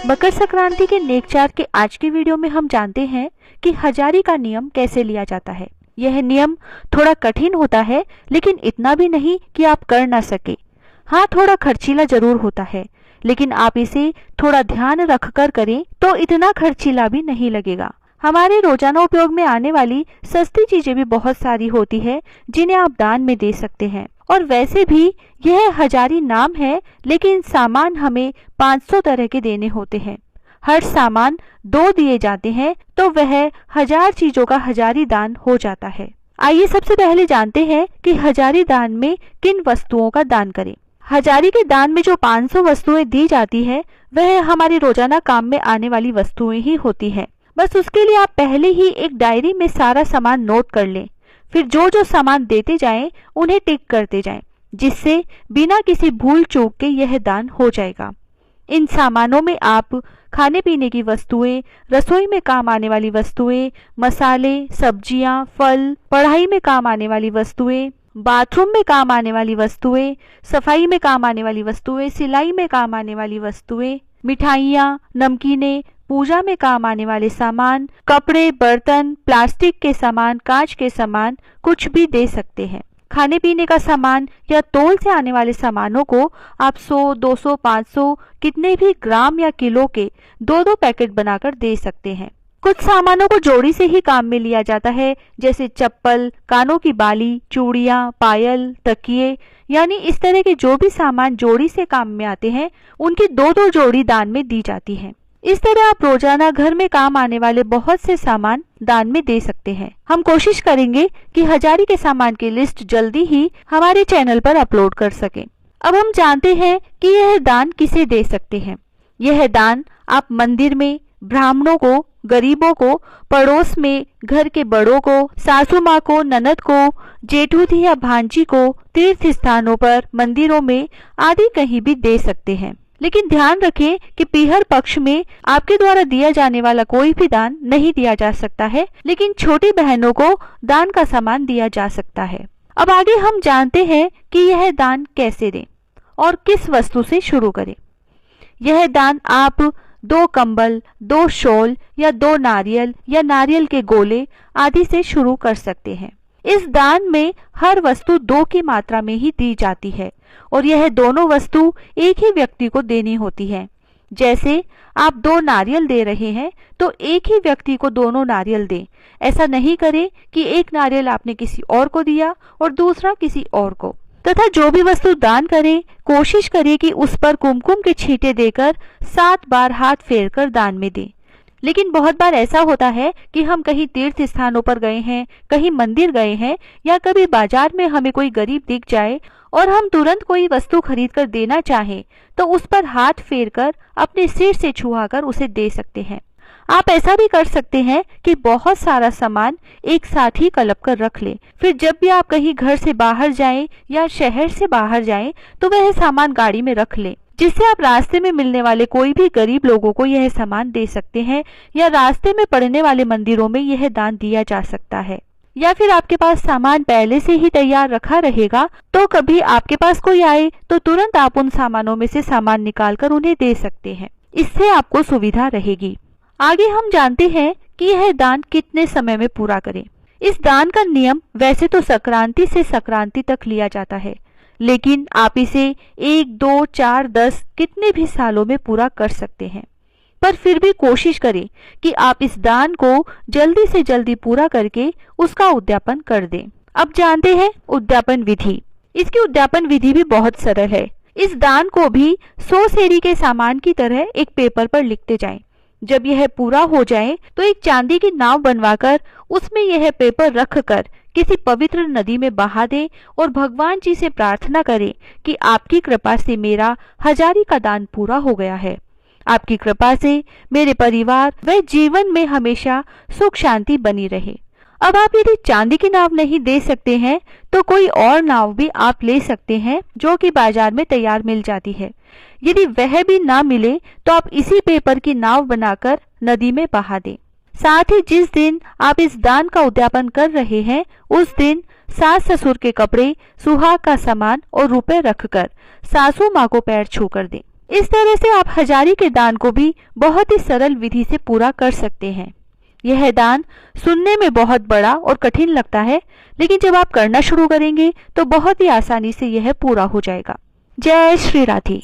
मकर संक्रांति के नेकचार के आज के वीडियो में हम जानते हैं कि हजारी का नियम कैसे लिया जाता है। यह नियम थोड़ा कठिन होता है, लेकिन इतना भी नहीं कि आप कर ना सके। हाँ, थोड़ा खर्चीला जरूर होता है, लेकिन आप इसे थोड़ा ध्यान रखकर करें तो इतना खर्चीला भी नहीं लगेगा। हमारे रोजाना उपयोग में आने वाली सस्ती चीजें भी बहुत सारी होती है जिन्हें आप दान में दे सकते हैं। और वैसे भी यह हजारी नाम है, लेकिन सामान हमें 500 तरह के देने होते हैं। हर सामान 2 दिए जाते हैं तो वह 1000 चीजों का हजारी दान हो जाता है। आइए सबसे पहले जानते हैं कि हजारी दान में किन वस्तुओं का दान करें। हजारी के दान में जो 500 वस्तुएं दी जाती है वह हमारे रोजाना काम में आने वाली वस्तुएं ही होती हैं। बस उसके लिए आप पहले ही एक डायरी में सारा सामान नोट कर लें। फिर जो जो सामान देते जाएं उन्हें टिक करते जाएं, जिससे बिना किसी भूल चूक के यह दान हो जाएगा। इन सामानों में आप खाने पीने की वस्तुएं, रसोई में काम आने वाली वस्तुएं, मसाले, सब्जियां, फल, पढ़ाई में काम आने वाली वस्तुएं, बाथरूम में काम आने वाली वस्तुएं, सफाई में काम आने वाली वस्तुएं, सिलाई में काम आने वाली वस्तुएं, मिठाइयाँ, नमकीनें, पूजा में काम आने वाले सामान, कपड़े, बर्तन, प्लास्टिक के सामान, कांच के सामान, कुछ भी दे सकते हैं। खाने पीने का सामान या तौल से आने वाले सामानों को आप 100, 200, 500 कितने भी ग्राम या किलो के 2-2 पैकेट बनाकर दे सकते हैं। कुछ सामानों को जोड़ी से ही काम में लिया जाता है, जैसे चप्पल, कानों की बाली, चूड़ियां, पायल, तकिए, यानी इस तरह के जो भी सामान जोड़ी से काम में आते हैं उनकी 2-2 जोड़ी दान में दी जाती है। इस तरह आप रोजाना घर में काम आने वाले बहुत से सामान दान में दे सकते हैं। हम कोशिश करेंगे कि हजारी के सामान की लिस्ट जल्दी ही हमारे चैनल पर अपलोड कर सकें। अब हम जानते हैं कि यह दान किसे दे सकते हैं। यह दान आप मंदिर में, ब्राह्मणों को, गरीबों को, पड़ोस में, घर के बड़ों को, सासू माँ को, ननद को, जेठूधी या भांजी को, तीर्थ स्थानों पर, मंदिरों में आदि कहीं भी दे सकते हैं। लेकिन ध्यान रखें कि पीहर पक्ष में आपके द्वारा दिया जाने वाला कोई भी दान नहीं दिया जा सकता है, लेकिन छोटी बहनों को दान का सामान दिया जा सकता है। अब आगे हम जानते हैं कि यह दान कैसे दें और किस वस्तु से शुरू करें। यह दान आप 2 कंबल, 2 शॉल या 2 नारियल या नारियल के गोले आदि से शुरू कर सकते हैं। इस दान में हर वस्तु 2 की मात्रा में ही दी जाती है और यह दोनों वस्तु एक ही व्यक्ति को देनी होती है। जैसे आप 2 नारियल दे रहे हैं तो एक ही व्यक्ति को दोनों नारियल दें। ऐसा नहीं करें कि एक नारियल आपने किसी और को दिया और दूसरा किसी और को। तथा जो भी वस्तु दान करें, कोशिश करें कि उस पर कुमकुम के छींटे देकर 7 बार हाथ फेरकर दान में दें। लेकिन बहुत बार ऐसा होता है कि हम कहीं तीर्थ स्थानों पर गए हैं, कहीं मंदिर गए हैं या कभी बाजार में हमें कोई गरीब दिख जाए और हम तुरंत कोई वस्तु खरीद कर देना चाहें तो उस पर हाथ फेरकर अपने सिर से छुआकर उसे दे सकते हैं। आप ऐसा भी कर सकते हैं कि बहुत सारा सामान एक साथ ही कलप कर रख लें। फिर जब भी आप कहीं घर से बाहर जाएं या शहर से बाहर जाएं तो वह सामान गाड़ी में रख लें, जिससे आप रास्ते में मिलने वाले कोई भी गरीब लोगों को यह सामान दे सकते हैं या रास्ते में पड़ने वाले मंदिरों में यह दान दिया जा सकता है। या फिर आपके पास सामान पहले से ही तैयार रखा रहेगा तो कभी आपके पास कोई आए तो तुरंत आप उन सामानों में से सामान निकालकर उन्हें दे सकते हैं। इससे आपको सुविधा रहेगी। आगे हम जानते हैं कि यह दान कितने समय में पूरा करें। इस दान का नियम वैसे तो संक्रांति से संक्रांति तक लिया जाता है, लेकिन आप इसे 1, 2, 4, 10 कितने भी सालों में पूरा कर सकते हैं। पर फिर भी कोशिश करें कि आप इस दान को जल्दी से जल्दी पूरा करके उसका उद्यापन कर दें। अब जानते हैं उद्यापन विधि। इसकी उद्यापन विधि भी बहुत सरल है। इस दान को भी 100 सेरी के सामान की तरह एक पेपर पर लिखते जाएं। जब यह पूरा हो जाए तो एक चांदी की नाव बनवाकर उसमें यह पेपर रखकर किसी पवित्र नदी में बहा दें और भगवान जी से प्रार्थना करें कि आपकी कृपा से मेरा हजारी का दान पूरा हो गया है। आपकी कृपा से मेरे परिवार व जीवन में हमेशा सुख शांति बनी रहे। अब आप यदि चांदी की नाव नहीं दे सकते हैं तो कोई और नाव भी आप ले सकते हैं जो कि बाजार में तैयार मिल जाती है। यदि वह भी ना मिले तो आप इसी पेपर की नाव बनाकर नदी में बहा दें। साथ ही जिस दिन आप इस दान का उद्यापन कर रहे हैं उस दिन सास ससुर के कपड़े, सुहाग का सामान और रुपए रखकर सासू माँ को पैर छू कर दें। इस तरह से आप हजारी के दान को भी बहुत ही सरल विधि से पूरा कर सकते हैं। यह दान सुनने में बहुत बड़ा और कठिन लगता है, लेकिन जब आप करना शुरू करेंगे तो बहुत ही आसानी से यह पूरा हो जाएगा। जय श्री राधे।